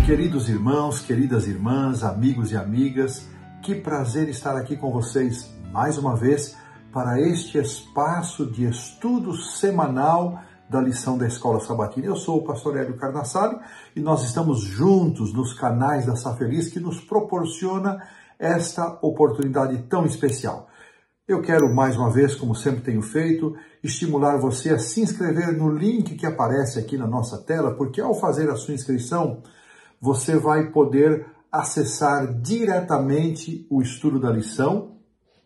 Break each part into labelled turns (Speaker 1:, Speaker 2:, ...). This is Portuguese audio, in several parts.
Speaker 1: Queridos irmãos, queridas irmãs, amigos e amigas, que prazer estar aqui com vocês mais uma vez para este espaço de estudo semanal da lição da Escola Sabatina. Eu sou o pastor Hélio Carnassali e nós estamos juntos nos canais da Sá Feliz que nos proporciona esta oportunidade tão especial. Eu quero mais uma vez, como sempre tenho feito, estimular você a se inscrever no link que aparece aqui na nossa tela, porque ao fazer a sua inscrição, você vai poder acessar diretamente o estudo da lição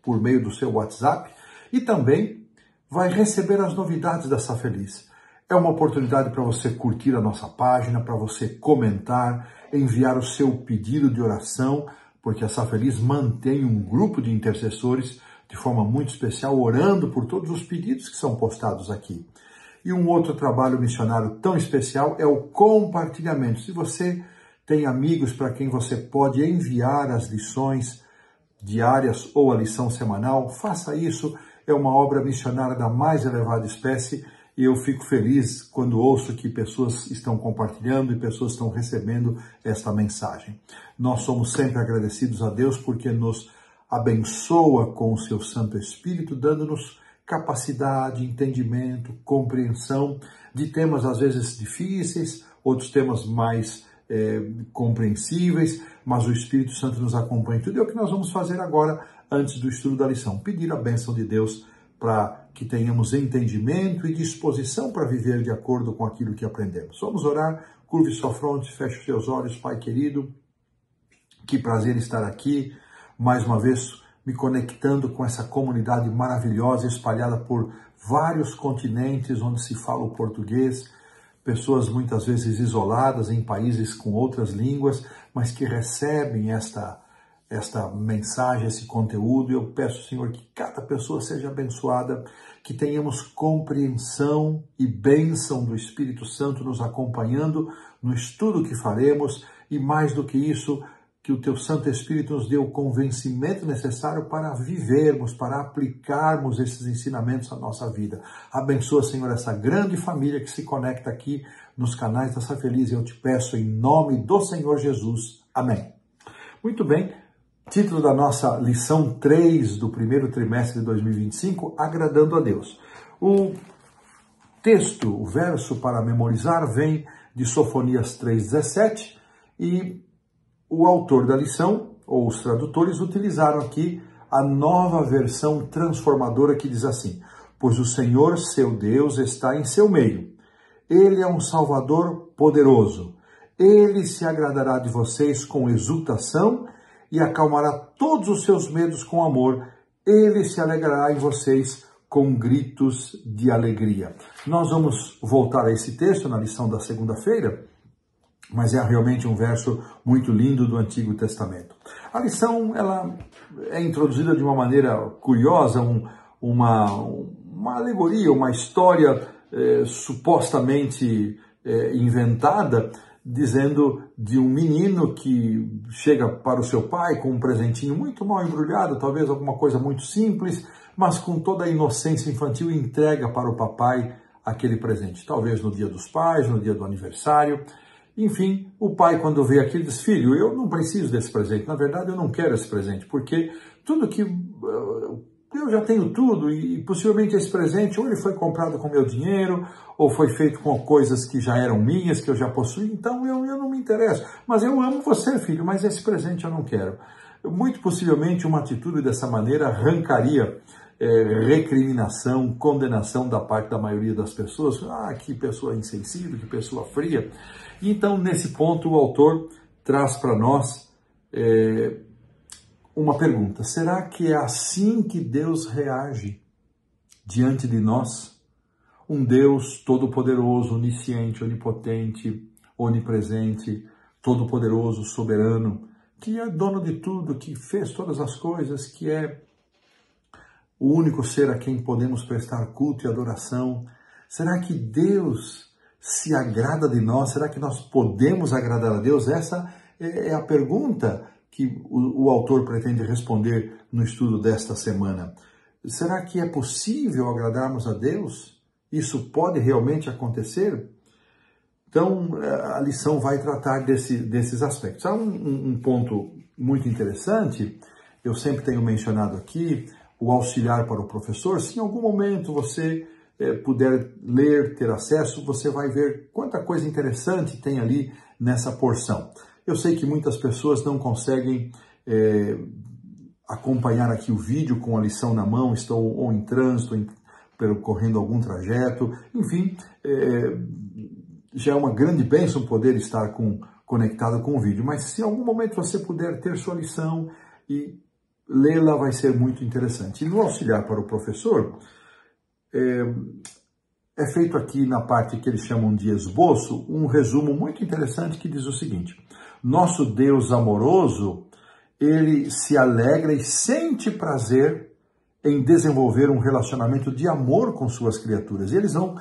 Speaker 1: por meio do seu WhatsApp e também vai receber as novidades da Sá Feliz. É uma oportunidade para você curtir a nossa página, para você comentar, enviar o seu pedido de oração, porque a Sá Feliz mantém um grupo de intercessores de forma muito especial, orando por todos os pedidos que são postados aqui. E um outro trabalho missionário tão especial é o compartilhamento. Se você tem amigos para quem você pode enviar as lições diárias ou a lição semanal, faça isso. É uma obra missionária da mais elevada espécie e eu fico feliz quando ouço que pessoas estão compartilhando e pessoas estão recebendo esta mensagem. Nós somos sempre agradecidos a Deus porque nos abençoa com o seu Santo Espírito, dando-nos capacidade, entendimento, compreensão de temas às vezes difíceis, outros temas mais compreensíveis, mas o Espírito Santo nos acompanha em tudo. É o que nós vamos fazer agora, antes do estudo da lição. Pedir a bênção de Deus para que tenhamos entendimento e disposição para viver de acordo com aquilo que aprendemos. Vamos orar, curve sua fronte, feche os seus olhos, Pai querido. Que prazer estar aqui, mais uma vez, me conectando com essa comunidade maravilhosa, espalhada por vários continentes onde se fala o português, pessoas muitas vezes isoladas em países com outras línguas, mas que recebem esta mensagem, esse conteúdo. Eu peço, Senhor, que cada pessoa seja abençoada, que tenhamos compreensão e bênção do Espírito Santo nos acompanhando no estudo que faremos e, mais do que isso, que o Teu Santo Espírito nos dê o convencimento necessário para vivermos, para aplicarmos esses ensinamentos à nossa vida. Abençoa, Senhor, essa grande família que se conecta aqui nos canais da Sá Feliz. Eu te peço em nome do Senhor Jesus. Amém. Muito bem, título da nossa lição 3 do primeiro trimestre de 2025, Agradando a Deus. O texto, o verso para memorizar vem de Sofonias 3,17 e o autor da lição, ou os tradutores, utilizaram aqui a nova versão transformadora que diz assim: pois o Senhor, seu Deus, está em seu meio. Ele é um Salvador poderoso. Ele se agradará de vocês com exultação e acalmará todos os seus medos com amor. Ele se alegrará em vocês com gritos de alegria. Nós vamos voltar a esse texto na lição da segunda-feira, mas é realmente um verso muito lindo do Antigo Testamento. A lição ela é introduzida de uma maneira curiosa, uma alegoria, uma história supostamente inventada, dizendo de um menino que chega para o seu pai com um presentinho muito mal embrulhado, talvez alguma coisa muito simples, mas com toda a inocência infantil entrega para o papai aquele presente, talvez no dia dos pais, no dia do aniversário. Enfim, o pai, quando vê aquilo, diz: filho, eu não preciso desse presente, na verdade eu não quero esse presente, porque tudo que eu já tenho tudo e possivelmente esse presente ou ele foi comprado com meu dinheiro ou foi feito com coisas que já eram minhas, que eu já possuí, então eu não me interesso. Mas eu amo você, filho, mas esse presente eu não quero. Muito possivelmente uma atitude dessa maneira arrancaria recriminação, condenação da parte da maioria das pessoas. Ah, que pessoa insensível, que pessoa fria. Então, nesse ponto, o autor traz para nós uma pergunta: será que é assim que Deus reage diante de nós? Um Deus todo-poderoso, onisciente, onipotente, onipresente, todo-poderoso, soberano, que é dono de tudo, que fez todas as coisas, que é o único ser a quem podemos prestar culto e adoração. Será que Deus se agrada de nós? Será que nós podemos agradar a Deus? Essa é a pergunta que o autor pretende responder no estudo desta semana. Será que é possível agradarmos a Deus? Isso pode realmente acontecer? Então, a lição vai tratar desses aspectos. Há um ponto muito interessante, eu sempre tenho mencionado aqui, o auxiliar para o professor. Se em algum momento você puder ler, ter acesso, você vai ver quanta coisa interessante tem ali nessa porção. Eu sei que muitas pessoas não conseguem acompanhar aqui o vídeo com a lição na mão, estão ou em trânsito, percorrendo algum trajeto, enfim, já é uma grande bênção poder estar conectado com o vídeo, mas se em algum momento você puder ter sua lição e lê-la, vai ser muito interessante. E no auxiliar para o professor, é feito aqui na parte que eles chamam de esboço, um resumo muito interessante que diz o seguinte: nosso Deus amoroso, ele se alegra e sente prazer em desenvolver um relacionamento de amor com suas criaturas. E eles vão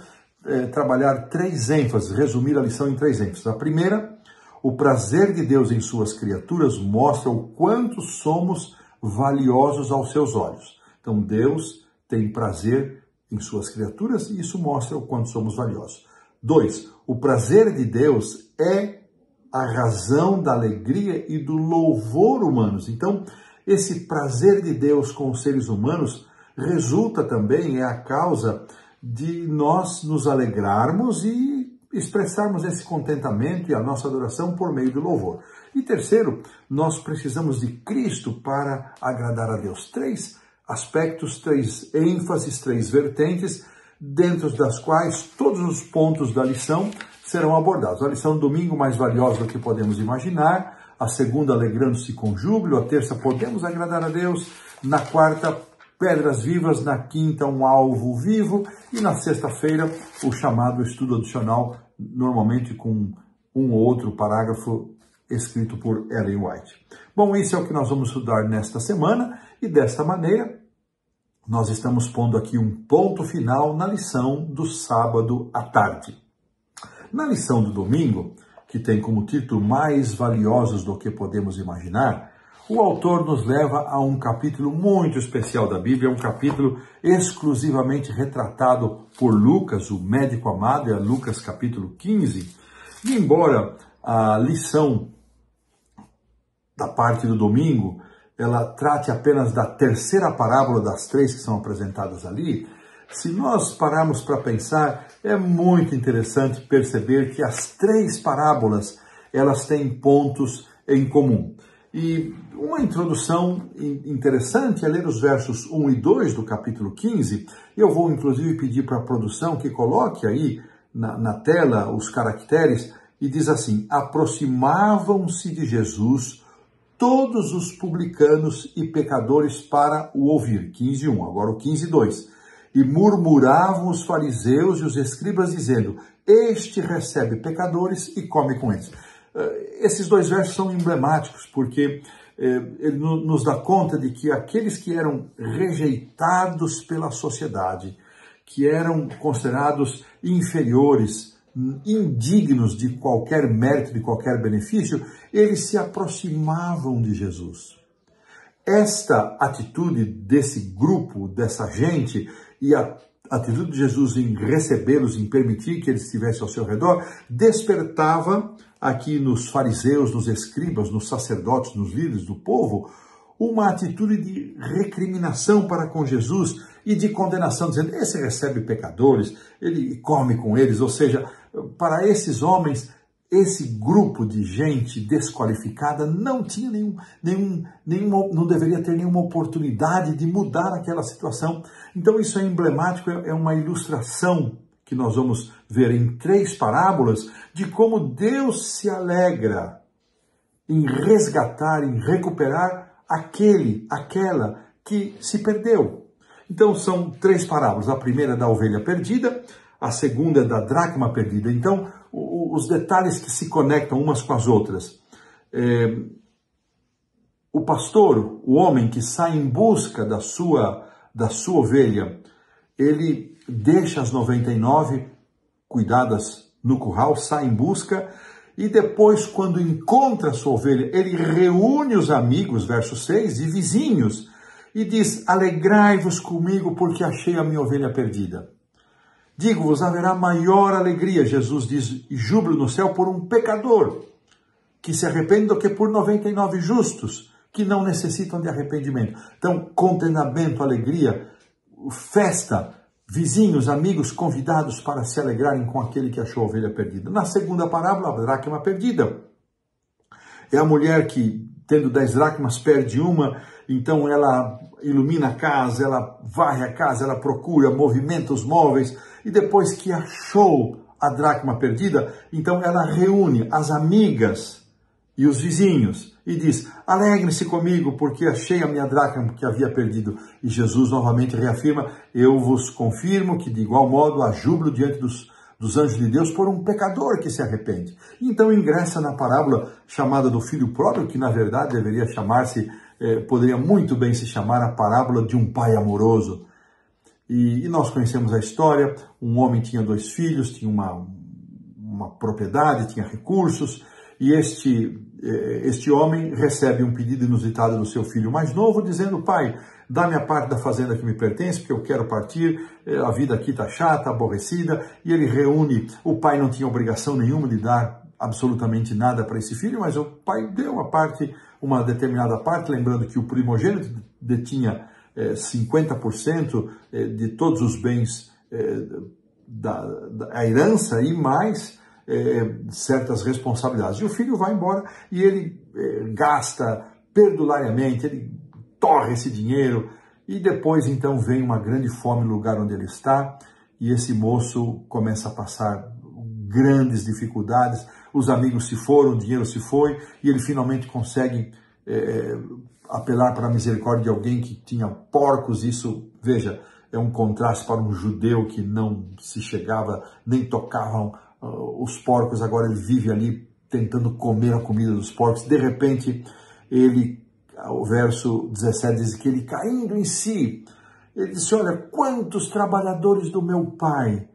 Speaker 1: trabalhar 3 ênfases, resumir a lição em 3 ênfases. A primeira, o prazer de Deus em suas criaturas mostra o quanto somos valiosos aos seus olhos. Então, Deus tem prazer em suas criaturas e isso mostra o quanto somos valiosos. 2, o prazer de Deus é a razão da alegria e do louvor humanos. Então, esse prazer de Deus com os seres humanos resulta também, é a causa de nós nos alegrarmos e expressarmos esse contentamento e a nossa adoração por meio do louvor. E terceiro, nós precisamos de Cristo para agradar a Deus. 3 aspectos, 3 ênfases, 3 vertentes, dentro das quais todos os pontos da lição serão abordados. A lição do domingo, mais valiosa do que podemos imaginar. A segunda, alegrando-se com júbilo. A terça, podemos agradar a Deus. Na quarta, pedras vivas. Na quinta, um alvo vivo. E na sexta-feira, o chamado estudo adicional, normalmente com um ou outro parágrafo escrito por Ellen White. Bom, isso é o que nós vamos estudar nesta semana. E desta maneira, nós estamos pondo aqui um ponto final na lição do sábado à tarde. Na lição do domingo, que tem como título Mais Valiosos do que Podemos Imaginar, o autor nos leva a um capítulo muito especial da Bíblia, um capítulo exclusivamente retratado por Lucas, o médico amado, é Lucas capítulo 15. E embora a lição da parte do domingo, ela trate apenas da terceira parábola das 3 que são apresentadas ali, se nós pararmos para pensar, é muito interessante perceber que as 3 parábolas, elas têm pontos em comum. E uma introdução interessante é ler os versos 1 e 2 do capítulo 15. Eu vou, inclusive, pedir para a produção que coloque aí na tela os caracteres, e diz assim: aproximavam-se de Jesus todos os publicanos e pecadores para o ouvir. 15:1, agora o 15:2. E murmuravam os fariseus e os escribas, dizendo: este recebe pecadores e come com eles. Esses 2 versos são emblemáticos, porque ele nos dá conta de que aqueles que eram rejeitados pela sociedade, que eram considerados inferiores, indignos de qualquer mérito, de qualquer benefício, eles se aproximavam de Jesus. Esta atitude desse grupo, dessa gente, e a atitude de Jesus em recebê-los, em permitir que eles estivessem ao seu redor, despertava aqui nos fariseus, nos escribas, nos sacerdotes, nos líderes do povo, uma atitude de recriminação para com Jesus e de condenação, dizendo: esse recebe pecadores, ele come com eles. Ou seja, para esses homens, esse grupo de gente desqualificada não tinha não deveria ter nenhuma oportunidade de mudar aquela situação. Então isso é emblemático, é uma ilustração que nós vamos ver em 3 parábolas de como Deus se alegra em resgatar, em recuperar aquela que se perdeu. Então são 3 parábolas. A primeira é da ovelha perdida, a segunda é da dracma perdida. Então, os detalhes que se conectam umas com as outras. O pastor, o homem que sai em busca da sua ovelha, ele deixa as 99 cuidadas no curral, sai em busca, e depois, quando encontra a sua ovelha, ele reúne os amigos, verso 6, e vizinhos, e diz: alegrai-vos comigo porque achei a minha ovelha perdida. Digo-vos, haverá maior alegria, Jesus diz, e júbilo no céu por um pecador que se arrepende do que por 99 justos que não necessitam de arrependimento. Então, contentamento, alegria, festa, vizinhos, amigos convidados para se alegrarem com aquele que achou a ovelha perdida. Na segunda parábola, a dracma perdida. É a mulher que, tendo 10 dracmas, perde uma, então ela ilumina a casa, ela varre a casa, ela procura, movimenta os móveis, e depois que achou a dracma perdida, então ela reúne as amigas e os vizinhos e diz, alegrem-se comigo porque achei a minha dracma que havia perdido. E Jesus novamente reafirma, eu vos confirmo que de igual modo há júbilo diante dos anjos de Deus por um pecador que se arrepende. Então ingressa na parábola chamada do filho pródigo, que na verdade deveria chamar-se, poderia muito bem se chamar a parábola de um pai amoroso. E nós conhecemos a história, um homem tinha 2 filhos, tinha uma propriedade, tinha recursos, e este homem recebe um pedido inusitado do seu filho mais novo, dizendo, pai, dá-me a parte da fazenda que me pertence, porque eu quero partir, a vida aqui está chata, aborrecida, e ele reúne, o pai não tinha obrigação nenhuma de dar absolutamente nada para esse filho, mas o pai deu uma determinada parte, lembrando que o primogênito detinha 50% de todos os bens da herança e mais certas responsabilidades. E o filho vai embora e ele gasta perdulariamente, ele torra esse dinheiro e depois então vem uma grande fome no lugar onde ele está e esse moço começa a passar grandes dificuldades, os amigos se foram, o dinheiro se foi e ele finalmente consegue apelar para a misericórdia de alguém que tinha porcos. Isso, veja, é um contraste para um judeu que não se chegava, nem tocavam os porcos, agora ele vive ali tentando comer a comida dos porcos. De repente, o verso 17 diz que ele caindo em si, ele disse, olha, quantos trabalhadores do meu pai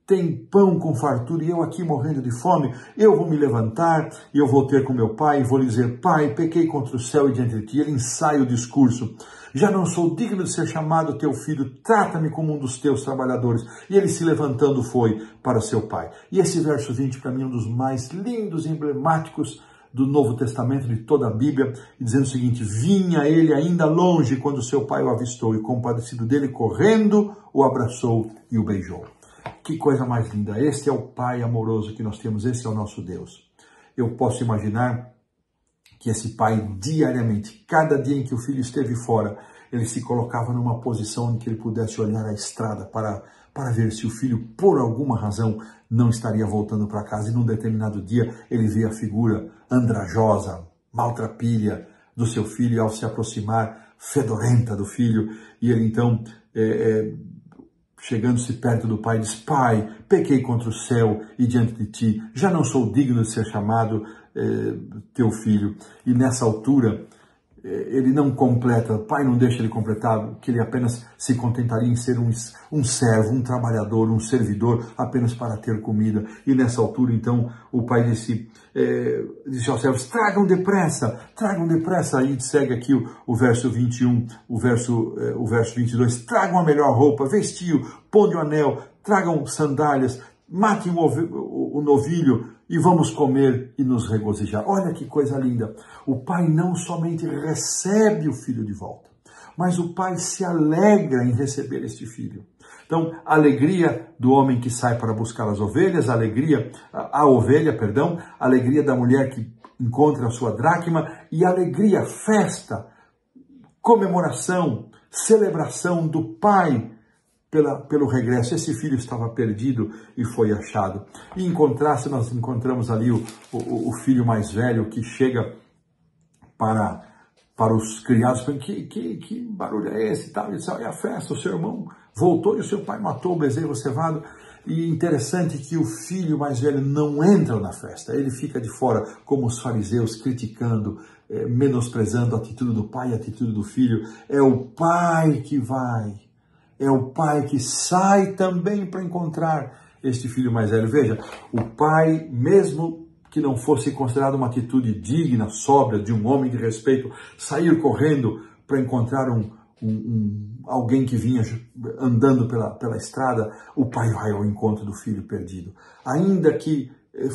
Speaker 1: têm pão com fartura e eu aqui morrendo de fome, eu vou me levantar e eu vou ter com meu pai e vou lhe dizer, pai, pequei contra o céu e diante de ti. Ele ensaia o discurso, já não sou digno de ser chamado teu filho, trata-me como um dos teus trabalhadores. E ele se levantando foi para seu pai. E esse verso 20 para mim é um dos mais lindos e emblemáticos do Novo Testamento, de toda a Bíblia, dizendo o seguinte, vinha ele ainda longe quando seu pai o avistou e compadecido dele, correndo, o abraçou e o beijou. Que coisa mais linda, este é o Pai amoroso que nós temos, esse é o nosso Deus. Eu posso imaginar que esse pai diariamente, cada dia em que o filho esteve fora, ele se colocava numa posição em que ele pudesse olhar a estrada para ver se o filho, por alguma razão, não estaria voltando para casa. E num determinado dia, ele vê a figura andrajosa, maltrapilha do seu filho, e ao se aproximar, fedorenta do filho, e ele então chegando-se perto do pai, diz, pai, pequei contra o céu e diante de ti, já não sou digno de ser chamado teu filho. E nessa altura, ele não completa, o pai não deixa ele completar, que ele apenas se contentaria em ser um servo, um trabalhador, um servidor, apenas para ter comida. E nessa altura, então, o pai disse aos servos, tragam depressa, aí segue aqui o verso 21, o verso 22, tragam a melhor roupa, vestiu, ponde o anel, tragam sandálias, matem o novilho e vamos comer e nos regozijar. Olha que coisa linda. O pai não somente recebe o filho de volta, mas o pai se alegra em receber este filho. Então, a alegria do homem que sai para buscar as ovelhas, a alegria da mulher que encontra a sua dracma e a alegria, festa, comemoração, celebração do pai pelo regresso. Esse filho estava perdido e foi achado. E em contraste, nós encontramos ali o filho mais velho que chega para os criados, que barulho é esse? Ele disse, é a festa, o seu irmão voltou e o seu pai matou o bezerro cevado. E interessante que o filho mais velho não entra na festa, ele fica de fora, como os fariseus, criticando, menosprezando a atitude do pai e a atitude do filho. É o pai que vai. É o pai que sai também para encontrar este filho mais velho. Veja, o pai, mesmo que não fosse considerado uma atitude digna, sóbria, de um homem de respeito, sair correndo para encontrar alguém que vinha andando pela estrada, o pai vai ao encontro do filho perdido. Ainda que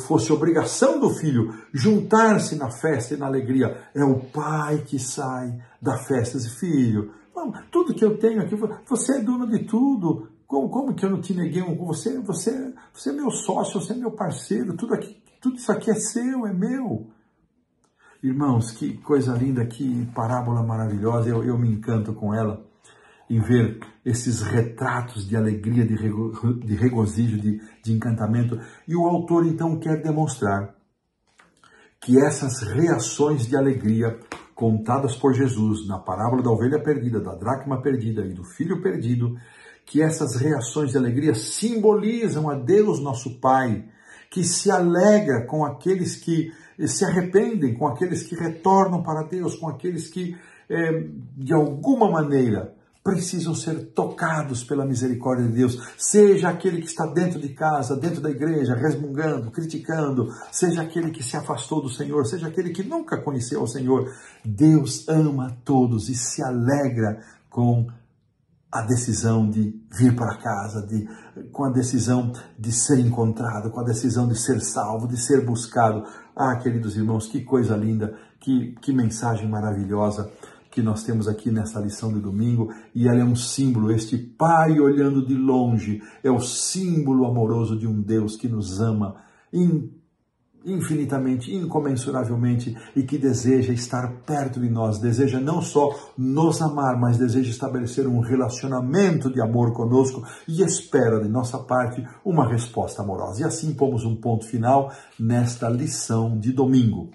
Speaker 1: fosse obrigação do filho juntar-se na festa e na alegria, é o pai que sai da festa e diz: filho, tudo que eu tenho aqui, você é dono de tudo. Como que eu não te neguei? Você é meu sócio, você é meu parceiro, tudo isso aqui é seu, é meu. Irmãos, que coisa linda, que parábola maravilhosa, eu me encanto com ela, em ver esses retratos de alegria, de regozijo, de encantamento. E o autor então quer demonstrar que essas reações de alegria contadas por Jesus na parábola da ovelha perdida, da dracma perdida e do filho perdido, que essas reações de alegria simbolizam a Deus nosso Pai, que se alegra com aqueles que se arrependem, com aqueles que retornam para Deus, com aqueles que, de alguma maneira, precisam ser tocados pela misericórdia de Deus, seja aquele que está dentro de casa, dentro da igreja, resmungando, criticando, seja aquele que se afastou do Senhor, seja aquele que nunca conheceu o Senhor. Deus ama todos e se alegra com a decisão de vir para casa, com a decisão de ser encontrado, com a decisão de ser salvo, de ser buscado. Ah, queridos irmãos, que coisa linda, que mensagem maravilhosa que nós temos aqui nesta lição de domingo, e ela é um símbolo, este Pai olhando de longe, é o símbolo amoroso de um Deus que nos ama infinitamente, incomensuravelmente, e que deseja estar perto de nós, deseja não só nos amar, mas deseja estabelecer um relacionamento de amor conosco e espera de nossa parte uma resposta amorosa. E assim pomos um ponto final nesta lição de domingo.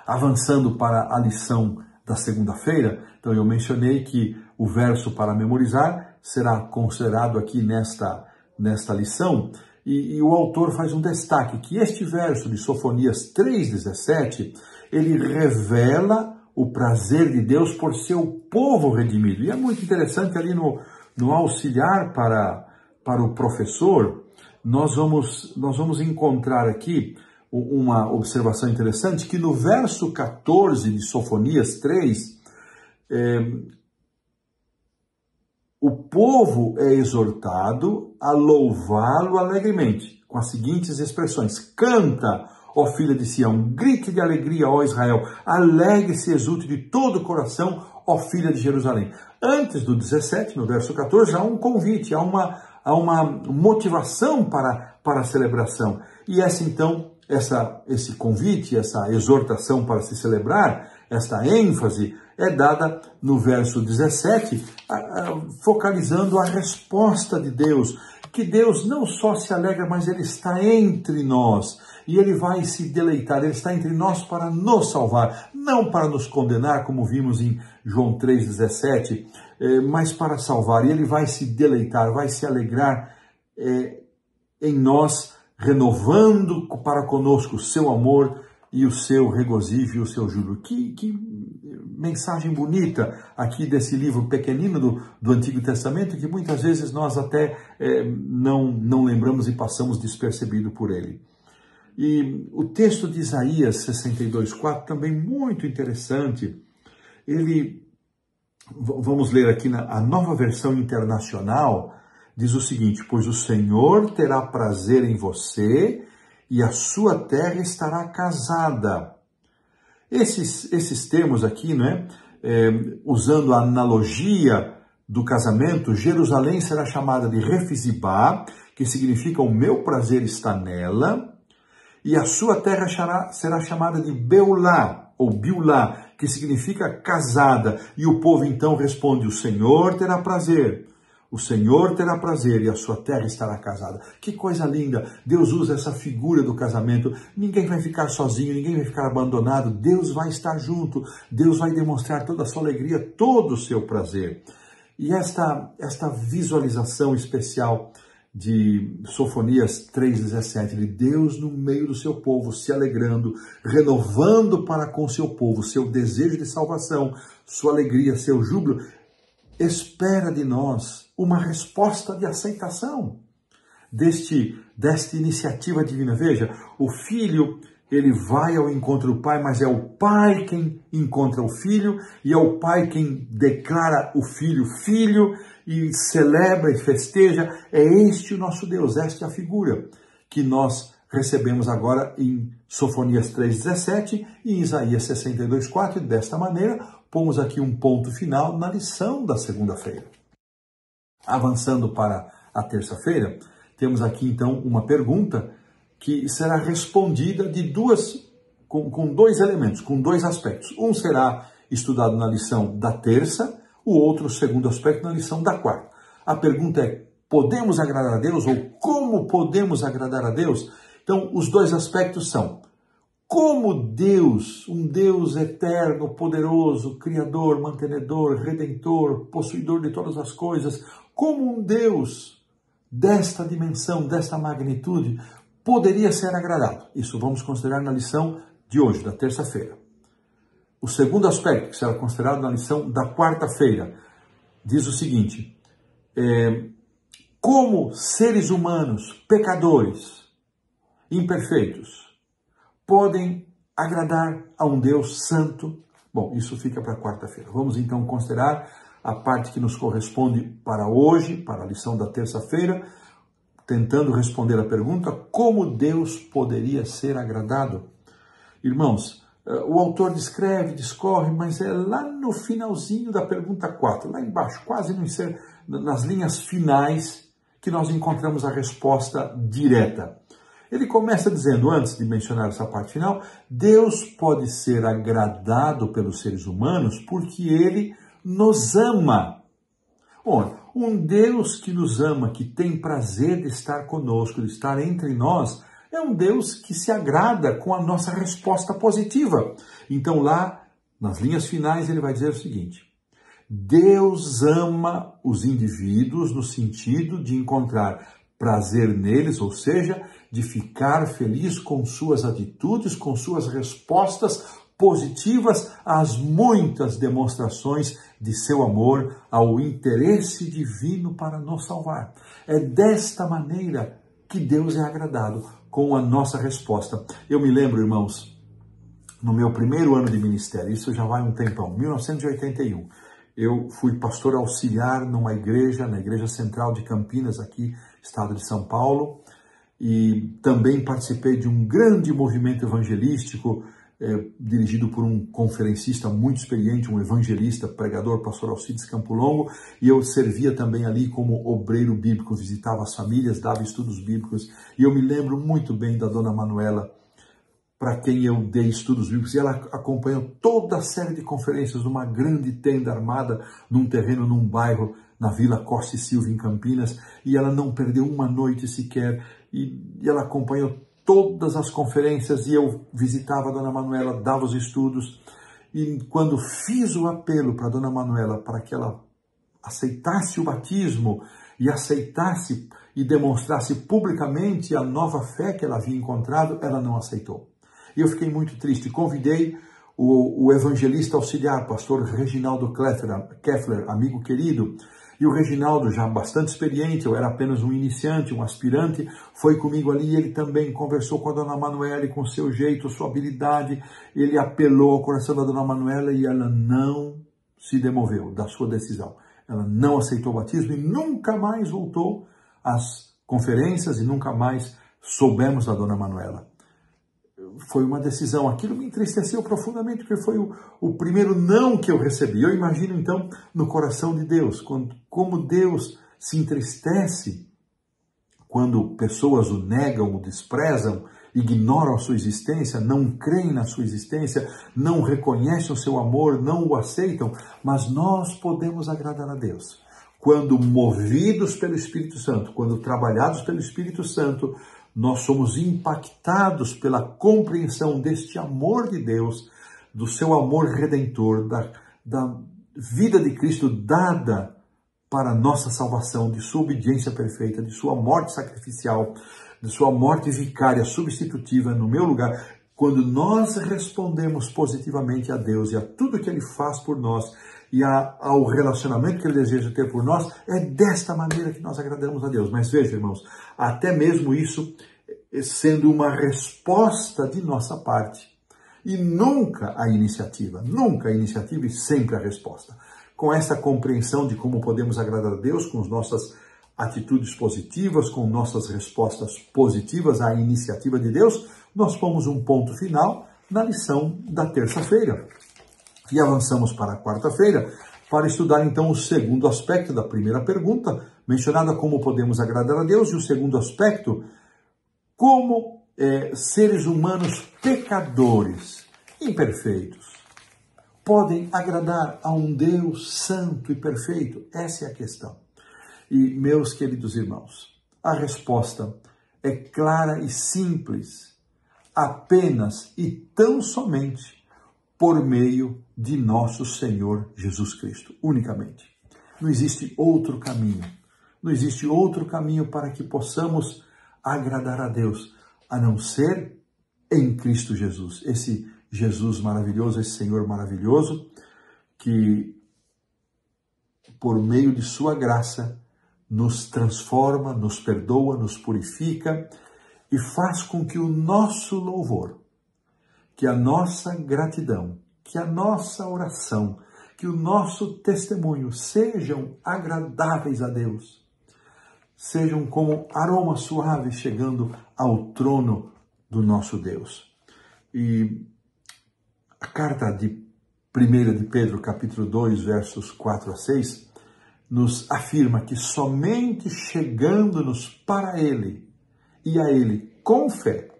Speaker 1: Avançando para a lição da segunda-feira, então eu mencionei que o verso para memorizar será considerado aqui nesta lição, e o autor faz um destaque, que este verso de Sofonias 3,17, ele revela o prazer de Deus por seu povo redimido. E é muito interessante ali no auxiliar para o professor, nós vamos encontrar aqui uma observação interessante, que no verso 14 de Sofonias 3, o povo é exortado a louvá-lo alegremente, com as seguintes expressões: canta, ó filha de Sião, grite de alegria, ó Israel, alegre-se e exulte de todo o coração, ó filha de Jerusalém. Antes do 17, no verso 14, há um convite, há uma motivação para a celebração. E esse convite, essa exortação para se celebrar, esta ênfase é dada no verso 17, focalizando a resposta de Deus, que Deus não só se alegra, mas Ele está entre nós, e Ele vai se deleitar, Ele está entre nós para nos salvar, não para nos condenar, como vimos em João 3,17, mas para salvar, e Ele vai se deleitar, vai se alegrar em nós, renovando para conosco o seu amor e o seu regozijo e o seu júbilo. Que mensagem bonita aqui desse livro pequenino do Antigo Testamento, que muitas vezes nós até não lembramos e passamos despercebido por ele. E o texto de Isaías 62,4 também muito interessante. Vamos ler aqui a Nova Versão Internacional, diz o seguinte: pois o Senhor terá prazer em você e a sua terra estará casada. Esses termos aqui, né, usando a analogia do casamento, Jerusalém será chamada de Refizibá, que significa o meu prazer está nela, e a sua terra será chamada de Beulá, ou Biulá, que significa casada. E o povo então responde: o Senhor terá prazer. O Senhor terá prazer e a sua terra estará casada. Que coisa linda! Deus usa essa figura do casamento. Ninguém vai ficar sozinho, ninguém vai ficar abandonado. Deus vai estar junto. Deus vai demonstrar toda a sua alegria, todo o seu prazer. E esta visualização especial de Sofonias 3,17, de Deus no meio do seu povo, se alegrando, renovando para com seu povo seu desejo de salvação, sua alegria, seu júbilo, espera de nós uma resposta de aceitação desta iniciativa divina. Veja, o filho ele vai ao encontro do Pai, mas é o Pai quem encontra o Filho, e é o Pai quem declara o Filho filho, e celebra e festeja. É este o nosso Deus, esta é a figura que nós recebemos agora em Sofonias 3,17 e em Isaías 62,4, e desta maneira pomos aqui um ponto final na lição da segunda-feira. Avançando para a terça-feira, temos aqui então uma pergunta que será respondida com dois elementos, com dois aspectos. Um será estudado na lição da terça, o outro, o segundo aspecto, na lição da quarta. A pergunta é: podemos agradar a Deus, ou como podemos agradar a Deus? Então, os dois aspectos são: como Deus, um Deus eterno, poderoso, criador, mantenedor, redentor, possuidor de todas as coisas, como um Deus desta dimensão, desta magnitude, poderia ser agradado? Isso vamos considerar na lição de hoje, da terça-feira. O segundo aspecto, que será considerado na lição da quarta-feira, diz o seguinte: como seres humanos, pecadores, imperfeitos, podem agradar a um Deus santo? Bom, isso fica para quarta-feira. Vamos então considerar a parte que nos corresponde para hoje, para a lição da terça-feira, tentando responder a pergunta: como Deus poderia ser agradado? Irmãos, o autor discorre, mas é lá no finalzinho da pergunta 4, lá embaixo, quase nas linhas finais, que nós encontramos a resposta direta. Ele começa dizendo, antes de mencionar essa parte final: Deus pode ser agradado pelos seres humanos porque Ele nos ama. Ora, um Deus que nos ama, que tem prazer de estar conosco, de estar entre nós, é um Deus que se agrada com a nossa resposta positiva. Então lá, nas linhas finais, ele vai dizer o seguinte: Deus ama os indivíduos no sentido de encontrar prazer neles, ou seja, de ficar feliz com suas atitudes, com suas respostas positivas às muitas demonstrações de seu amor, ao interesse divino para nos salvar. É desta maneira que Deus é agradado com a nossa resposta. Eu me lembro, irmãos, no meu primeiro ano de ministério, isso já vai um tempão, 1981, eu fui pastor auxiliar numa igreja, na Igreja Central de Campinas, aqui, estado de São Paulo, e também participei de um grande movimento evangelístico, dirigido por um conferencista muito experiente, um evangelista, pregador, pastor Alcides Campo Longo, e eu servia também ali como obreiro bíblico, visitava as famílias, dava estudos bíblicos, e eu me lembro muito bem da dona Manuela, para quem eu dei estudos bíblicos, e ela acompanhou toda a série de conferências numa grande tenda armada, num terreno, num bairro, na Vila Costa e Silva, em Campinas, e ela não perdeu uma noite sequer, e ela acompanhou todas as conferências, e eu visitava a dona Manuela, dava os estudos, e quando fiz o apelo para a dona Manuela, para que ela aceitasse o batismo, e aceitasse e demonstrasse publicamente a nova fé que ela havia encontrado, ela não aceitou. E eu fiquei muito triste. Convidei o evangelista auxiliar, pastor Reginaldo Keffler, amigo querido, e o Reginaldo, já bastante experiente, eu era apenas um iniciante, um aspirante, foi comigo ali, e ele também conversou com a dona Manuela, e com seu jeito, sua habilidade, ele apelou ao coração da dona Manuela, e ela não se demoveu da sua decisão. Ela não aceitou o batismo e nunca mais voltou às conferências, e nunca mais soubemos da dona Manuela. Foi uma decisão, aquilo me entristeceu profundamente, porque foi o primeiro não que eu recebi. Eu imagino então no coração de Deus, como Deus se entristece quando pessoas o negam, o desprezam, ignoram a sua existência, não creem na sua existência, não reconhecem o seu amor, não o aceitam, mas nós podemos agradar a Deus. Quando movidos pelo Espírito Santo, quando trabalhados pelo Espírito Santo, nós somos impactados pela compreensão deste amor de Deus, do seu amor redentor, da vida de Cristo dada para a nossa salvação, de sua obediência perfeita, de sua morte sacrificial, de sua morte vicária, substitutiva no meu lugar. Quando nós respondemos positivamente a Deus e a tudo que Ele faz por nós e ao relacionamento que Ele deseja ter por nós, é desta maneira que nós agradamos a Deus. Mas veja, irmãos, até mesmo isso sendo uma resposta de nossa parte. E nunca a iniciativa e sempre a resposta. Com essa compreensão de como podemos agradar a Deus com as nossas atitudes positivas, com nossas respostas positivas à iniciativa de Deus, nós pomos um ponto final na lição da terça-feira. E avançamos para a quarta-feira para estudar então o segundo aspecto da primeira pergunta, mencionada como podemos agradar a Deus, e o segundo aspecto, como seres humanos pecadores, imperfeitos, podem agradar a um Deus santo e perfeito? Essa é a questão. E, meus queridos irmãos, a resposta é clara e simples, apenas e tão somente por meio de nosso Senhor Jesus Cristo, unicamente. Não existe outro caminho. Não existe outro caminho para que possamos agradar a Deus, a não ser em Cristo Jesus. Esse Jesus maravilhoso, esse Senhor maravilhoso, que por meio de sua graça nos transforma, nos perdoa, nos purifica e faz com que o nosso louvor, que a nossa gratidão, que a nossa oração, que o nosso testemunho sejam agradáveis a Deus, sejam como aroma suave chegando ao trono do nosso Deus. E a carta de 1 de Pedro, capítulo 2, versos 4 a 6, nos afirma que somente chegando-nos para Ele e a Ele com fé,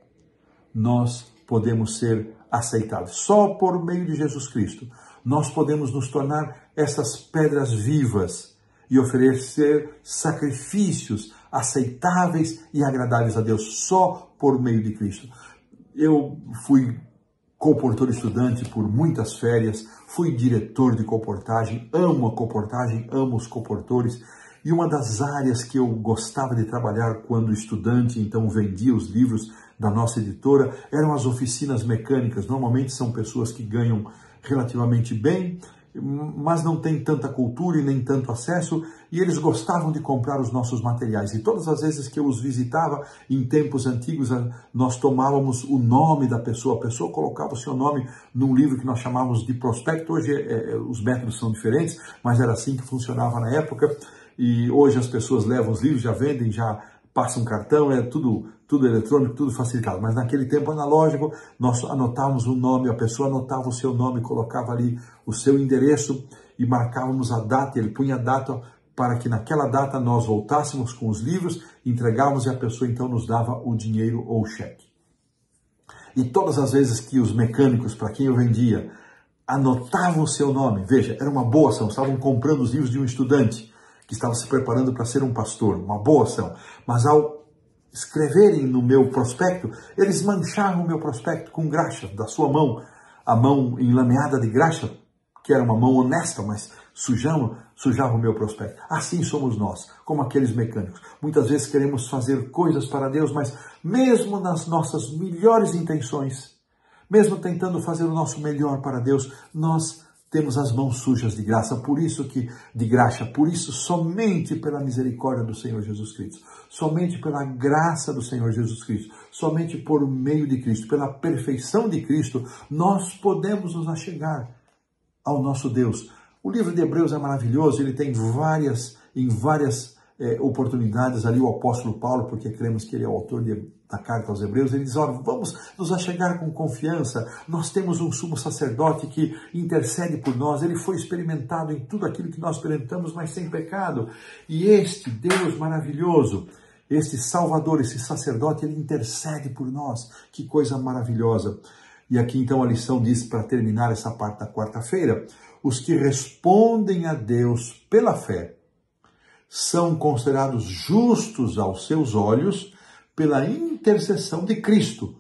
Speaker 1: nós podemos ser aceitados. Só por meio de Jesus Cristo nós podemos nos tornar essas pedras vivas e oferecer sacrifícios aceitáveis e agradáveis a Deus, só por meio de Cristo. Eu fui comportor estudante por muitas férias, fui diretor de comportagem, amo a comportagem, amo os comportores, e uma das áreas que eu gostava de trabalhar quando estudante, então vendia os livros da nossa editora, eram as oficinas mecânicas. Normalmente são pessoas que ganham relativamente bem, mas não têm tanta cultura e nem tanto acesso, e eles gostavam de comprar os nossos materiais. E todas as vezes que eu os visitava, em tempos antigos, nós tomávamos o nome da pessoa, a pessoa colocava o seu nome num livro que nós chamávamos de prospecto. Hoje os métodos são diferentes, mas era assim que funcionava na época, e hoje as pessoas levam os livros, já vendem, já passam cartão, é tudo eletrônico, tudo facilitado. Mas naquele tempo analógico, nós anotávamos o nome, a pessoa anotava o seu nome, colocava ali o seu endereço e marcávamos a data, ele punha a data para que naquela data nós voltássemos com os livros, entregávamos e a pessoa então nos dava o dinheiro ou o cheque. E todas as vezes que os mecânicos, para quem eu vendia, anotavam o seu nome, veja, era uma boa ação, estavam comprando os livros de um estudante que estava se preparando para ser um pastor, uma boa ação, mas ao escreverem no meu prospecto, eles manchavam o meu prospecto com graxa da sua mão, a mão enlameada de graxa, que era uma mão honesta, mas sujava o meu prospecto. Assim somos nós, como aqueles mecânicos. Muitas vezes queremos fazer coisas para Deus, mas mesmo nas nossas melhores intenções, mesmo tentando fazer o nosso melhor para Deus, nós temos as mãos sujas de graça, por isso somente pela misericórdia do Senhor Jesus Cristo, somente pela graça do Senhor Jesus Cristo, somente por meio de Cristo, pela perfeição de Cristo, nós podemos nos achegar ao nosso Deus. O livro de Hebreus é maravilhoso, ele tem em várias oportunidades ali o apóstolo Paulo, porque cremos que ele é o autor da carta aos Hebreus, ele diz, olha, vamos nos achegar com confiança, nós temos um sumo sacerdote que intercede por nós, ele foi experimentado em tudo aquilo que nós experimentamos, mas sem pecado, e este Deus maravilhoso, este Salvador, esse sacerdote, ele intercede por nós, que coisa maravilhosa. E aqui então a lição diz, para terminar essa parte da quarta-feira, os que respondem a Deus pela fé, são considerados justos aos seus olhos pela intercessão de Cristo,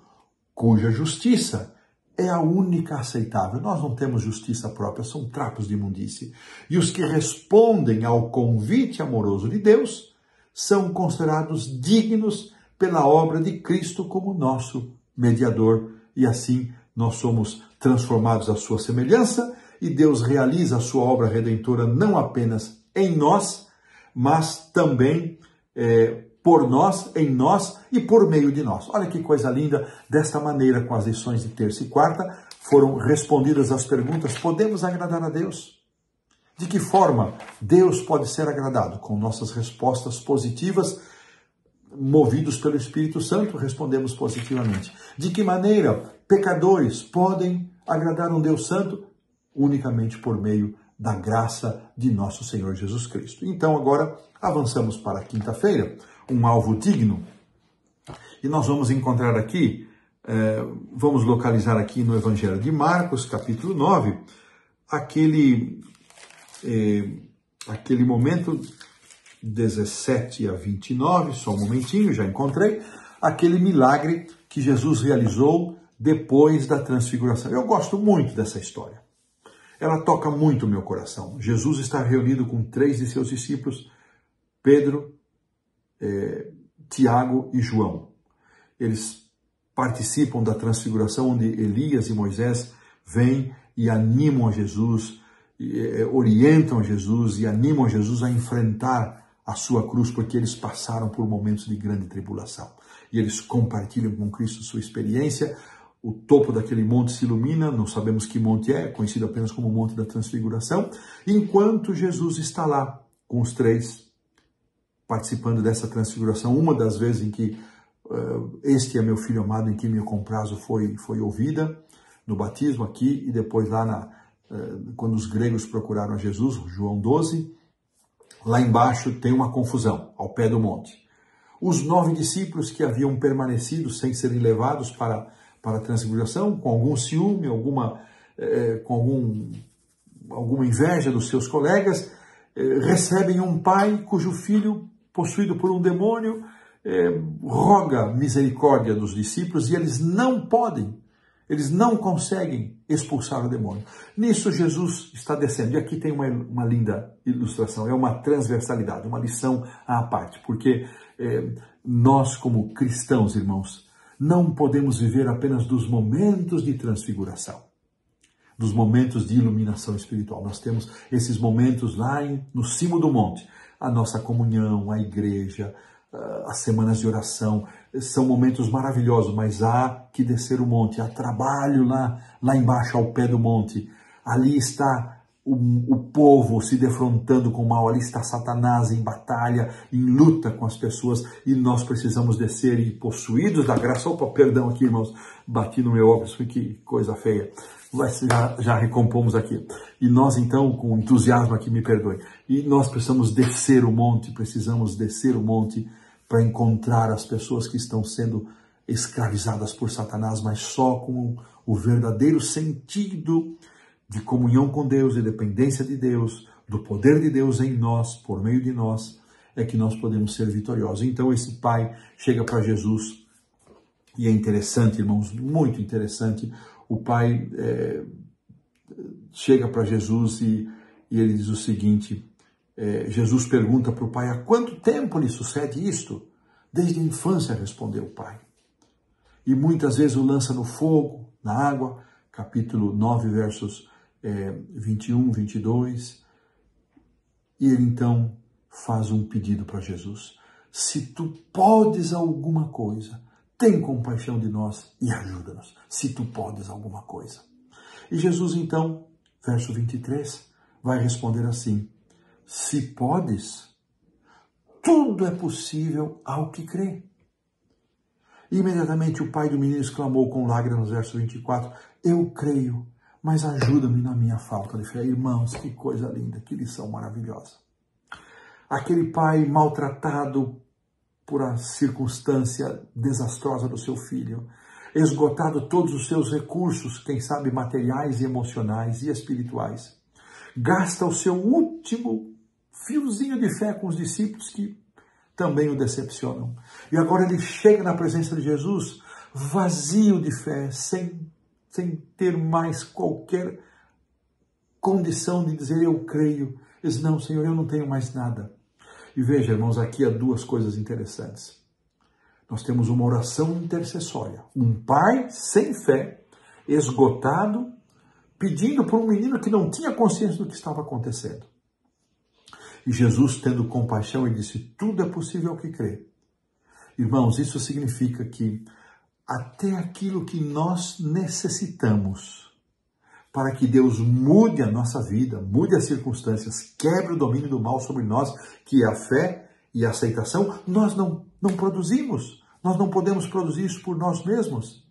Speaker 1: cuja justiça é a única aceitável. Nós não temos justiça própria, são trapos de imundície. E os que respondem ao convite amoroso de Deus são considerados dignos pela obra de Cristo como nosso mediador. E assim nós somos transformados à sua semelhança e Deus realiza a sua obra redentora não apenas em nós, mas também por nós, em nós e por meio de nós. Olha que coisa linda. Desta maneira, com as lições de terça e quarta, foram respondidas as perguntas: podemos agradar a Deus? De que forma Deus pode ser agradado? Com nossas respostas positivas, movidos pelo Espírito Santo, respondemos positivamente. De que maneira pecadores podem agradar um Deus Santo? Unicamente por meio da graça de nosso Senhor Jesus Cristo. Então agora avançamos para a quinta-feira, um alvo digno. E nós vamos encontrar aqui, vamos localizar aqui no Evangelho de Marcos, capítulo 9, aquele momento 17 a 29, só um momentinho, já encontrei, aquele milagre que Jesus realizou depois da transfiguração. Eu gosto muito dessa história. Ela toca muito o meu coração. Jesus está reunido com 3 de seus discípulos, Pedro, Tiago e João. Eles participam da transfiguração, onde Elias e Moisés vêm e animam a Jesus, orientam Jesus e animam Jesus a enfrentar a sua cruz, porque eles passaram por momentos de grande tribulação. E eles compartilham com Cristo sua experiência. O topo daquele monte se ilumina, não sabemos que monte é, conhecido apenas como Monte da Transfiguração, enquanto Jesus está lá com os 3, participando dessa transfiguração. Uma das vezes em que este é meu filho amado, em quem me comprazo, foi ouvida, no batismo aqui, e depois lá quando os gregos procuraram a Jesus, João 12, lá embaixo tem uma confusão, ao pé do monte. Os 9 discípulos que haviam permanecido sem serem levados para a transfiguração, com algum ciúme, com alguma inveja dos seus colegas, recebem um pai cujo filho, possuído por um demônio, roga misericórdia dos discípulos, e eles não conseguem expulsar o demônio. Nisso Jesus está descendo, e aqui tem uma linda ilustração, é uma transversalidade, uma lição à parte, porque nós como cristãos, irmãos, não podemos viver apenas dos momentos de transfiguração, dos momentos de iluminação espiritual. Nós temos esses momentos lá no cimo do monte, a nossa comunhão, a igreja, as semanas de oração, são momentos maravilhosos, mas há que descer o monte, há trabalho lá embaixo, ao pé do monte. Ali está o povo se defrontando com o mal, ali está Satanás em batalha, em luta com as pessoas, e nós precisamos descer e, possuídos da graça, opa, perdão aqui, irmãos, bati no meu óculos, que coisa feia, mas já recompomos aqui. E nós então, com entusiasmo aqui, me perdoe, e nós precisamos descer o monte para encontrar as pessoas que estão sendo escravizadas por Satanás, mas só com o verdadeiro sentido de comunhão com Deus e dependência de Deus, do poder de Deus em nós, por meio de nós, é que nós podemos ser vitoriosos. Então esse pai chega para Jesus, e é interessante, irmãos, muito interessante, o pai chega para Jesus e ele diz o seguinte, Jesus pergunta para o pai: há quanto tempo lhe sucede isto? Desde a infância, respondeu o pai. E muitas vezes o lança no fogo, na água, capítulo 9, versos 21, 22. E ele então faz um pedido para Jesus: se tu podes alguma coisa, tem compaixão de nós e ajuda-nos, se tu podes alguma coisa. E Jesus então, verso 23, vai responder assim: se podes, tudo é possível ao que crê. Imediatamente o pai do menino exclamou com lágrimas, verso 24, eu creio, mas ajuda-me na minha falta de fé. Irmãos, que coisa linda, que lição maravilhosa. Aquele pai maltratado por a circunstância desastrosa do seu filho, esgotado todos os seus recursos, quem sabe materiais e emocionais e espirituais, gasta o seu último fiozinho de fé com os discípulos que também o decepcionam. E agora ele chega na presença de Jesus vazio de fé, sem ter mais qualquer condição de dizer eu creio. Ele diz, não, Senhor, eu não tenho mais nada. E veja, irmãos, aqui há duas coisas interessantes. Nós temos uma oração intercessória. Um pai sem fé, esgotado, pedindo por um menino que não tinha consciência do que estava acontecendo. E Jesus, tendo compaixão, ele disse, tudo é possível ao que crê. Irmãos, isso significa que até aquilo que nós necessitamos para que Deus mude a nossa vida, mude as circunstâncias, quebre o domínio do mal sobre nós, que é a fé e a aceitação, nós não produzimos. Nós não podemos produzir isso por nós mesmos.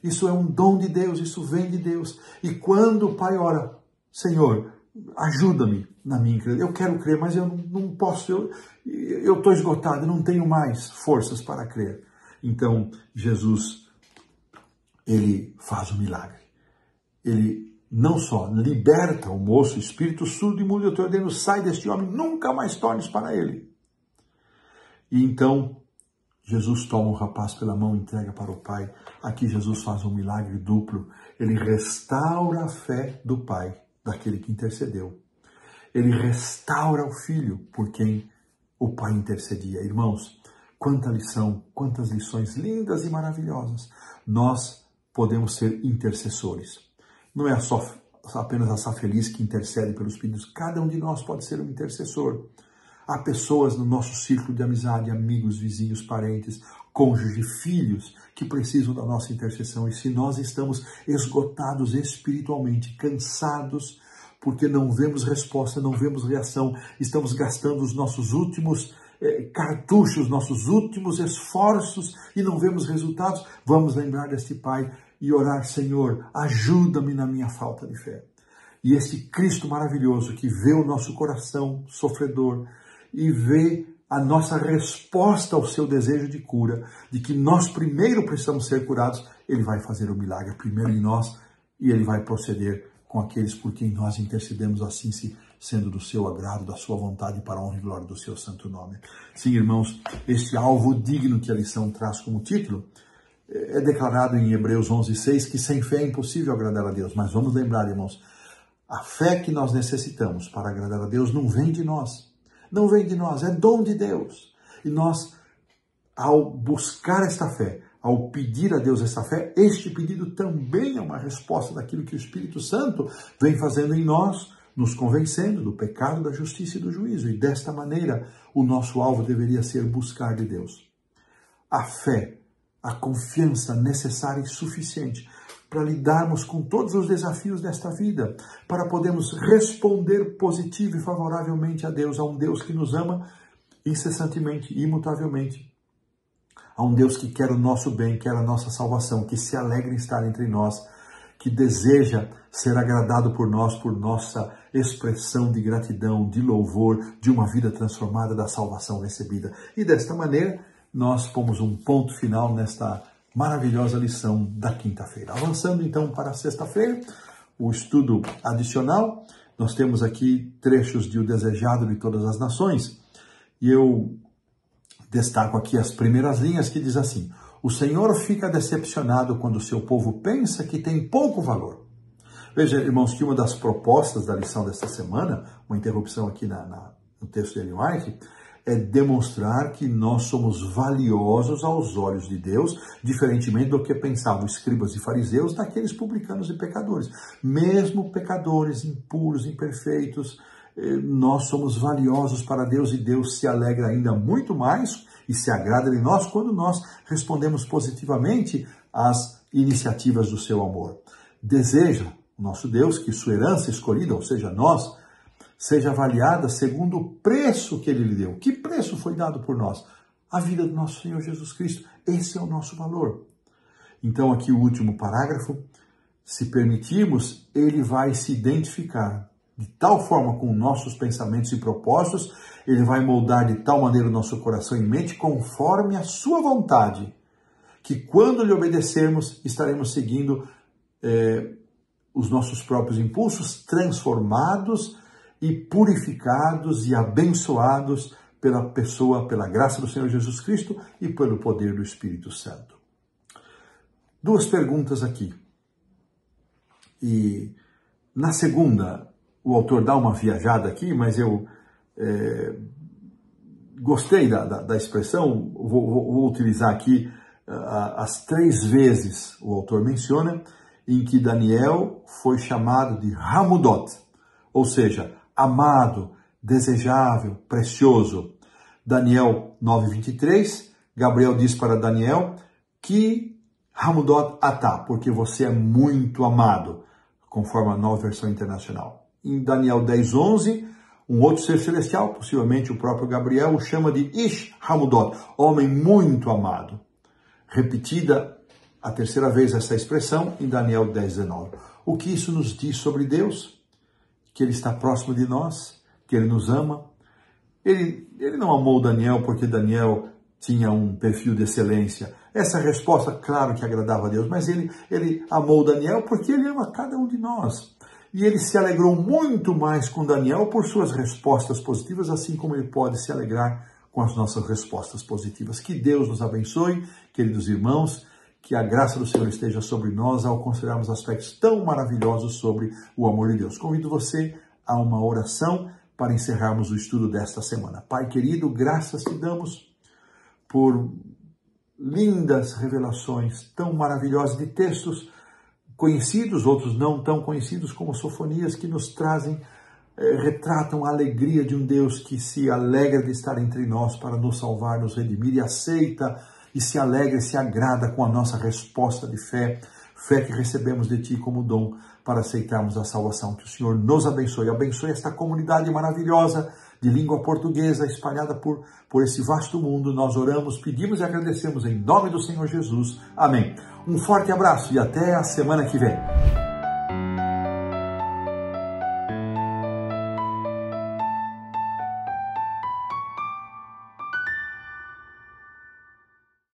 Speaker 1: Isso é um dom de Deus, isso vem de Deus. E quando o Pai ora, Senhor, ajuda-me na minha incredulidade. Eu quero crer, mas eu não posso, eu estou esgotado, eu não tenho mais forças para crer. Então, Jesus, ele faz o milagre. Ele não só liberta o moço, espírito surdo e mudo, eu te ordeno, sai deste homem, nunca mais tornes para ele. E então, Jesus toma o rapaz pela mão e entrega para o Pai. Aqui Jesus faz um milagre duplo. Ele restaura a fé do Pai, daquele que intercedeu. Ele restaura o Filho, por quem o Pai intercedia. Irmãos, quanta lição, quantas lições lindas e maravilhosas. Nós podemos ser intercessores. Não é apenas a Sá Feliz que intercede pelos pedidos. Cada um de nós pode ser um intercessor. Há pessoas no nosso círculo de amizade, amigos, vizinhos, parentes, cônjuges, filhos, que precisam da nossa intercessão. E se nós estamos esgotados espiritualmente, cansados, porque não vemos resposta, não vemos reação, estamos gastando os nossos últimos cartuchos, nossos últimos esforços e não vemos resultados, vamos lembrar deste Pai e orar, Senhor, ajuda-me na minha falta de fé. E este Cristo maravilhoso que vê o nosso coração sofredor e vê a nossa resposta ao seu desejo de cura, de que nós primeiro precisamos ser curados, ele vai fazer o milagre primeiro em nós e ele vai proceder com aqueles por quem nós intercedemos, assim sendo do seu agrado, da sua vontade, para a honra e glória do seu santo nome. Sim, irmãos, este alvo digno que a lição traz como título é declarado em Hebreus 11:6, que sem fé é impossível agradar a Deus. Mas vamos lembrar, irmãos, a fé que nós necessitamos para agradar a Deus não vem de nós. Não vem de nós, é dom de Deus. E nós, ao buscar esta fé, ao pedir a Deus essa fé, este pedido também é uma resposta daquilo que o Espírito Santo vem fazendo em nós, nos convencendo do pecado, da justiça e do juízo. E desta maneira, o nosso alvo deveria ser buscar de Deus a fé, a confiança necessária e suficiente para lidarmos com todos os desafios desta vida, para podermos responder positivo e favoravelmente a Deus, a um Deus que nos ama incessantemente, imutavelmente, a um Deus que quer o nosso bem, quer a nossa salvação, que se alegra em estar entre nós, que deseja ser agradado por nós, por nossa expressão de gratidão, de louvor, de uma vida transformada, da salvação recebida. E desta maneira, nós pomos um ponto final nesta maravilhosa lição da quinta-feira. Avançando então para a sexta-feira, o estudo adicional, nós temos aqui trechos de O Desejado de Todas as Nações, e eu destaco aqui as primeiras linhas que diz assim: o Senhor fica decepcionado quando o seu povo pensa que tem pouco valor. Veja, irmãos, que uma das propostas da lição desta semana, uma interrupção aqui no texto de Ellen White, é demonstrar que nós somos valiosos aos olhos de Deus, diferentemente do que pensavam escribas e fariseus, daqueles publicanos e pecadores. Mesmo pecadores, impuros, imperfeitos, nós somos valiosos para Deus e Deus se alegra ainda muito mais e se agrada em nós quando nós respondemos positivamente às iniciativas do seu amor. Deseja o nosso Deus que sua herança escolhida, ou seja, nós, seja avaliada segundo o preço que ele lhe deu. Que preço foi dado por nós? A vida do nosso Senhor Jesus Cristo. Esse é o nosso valor. Então, aqui o último parágrafo, se permitirmos, ele vai se identificar de tal forma com nossos pensamentos e propósitos, ele vai moldar de tal maneira o nosso coração e mente conforme a sua vontade, que quando lhe obedecermos, estaremos seguindo os nossos próprios impulsos, transformados e purificados e abençoados pela pessoa, pela graça do Senhor Jesus Cristo e pelo poder do Espírito Santo. Duas perguntas aqui. E na segunda, o autor dá uma viajada aqui, mas eu gostei da expressão, vou utilizar aqui as 3 vezes o autor menciona em que Daniel foi chamado de Hamudot, ou seja, amado, desejável, precioso. Daniel 9:23, Gabriel diz para Daniel que Hamudot Atá, porque você é muito amado, conforme a Nova Versão Internacional. Em Daniel 10:11, um outro ser celestial, possivelmente o próprio Gabriel, o chama de Ish Hamudot, homem muito amado. Repetida a terceira vez essa expressão em Daniel 10:19. O que isso nos diz sobre Deus? Que Ele está próximo de nós, que Ele nos ama. Ele não amou Daniel porque Daniel tinha um perfil de excelência. Essa resposta, claro que agradava a Deus, mas ele amou Daniel porque Ele ama cada um de nós. E Ele se alegrou muito mais com Daniel por suas respostas positivas, assim como Ele pode se alegrar com as nossas respostas positivas. Que Deus nos abençoe, queridos irmãos, que a graça do Senhor esteja sobre nós ao considerarmos aspectos tão maravilhosos sobre o amor de Deus. Convido você a uma oração para encerrarmos o estudo desta semana. Pai querido, graças te damos por lindas revelações tão maravilhosas de textos conhecidos, outros não tão conhecidos, como sofonias, que nos trazem, retratam a alegria de um Deus que se alegra de estar entre nós para nos salvar, nos redimir, e aceita e se alegra e se agrada com a nossa resposta de fé, fé que recebemos de Ti como dom para aceitarmos a salvação. Que o Senhor nos abençoe, abençoe esta comunidade maravilhosa de língua portuguesa espalhada por esse vasto mundo. Nós oramos, pedimos e agradecemos em nome do Senhor Jesus. Amém. Um forte abraço e até a semana que vem.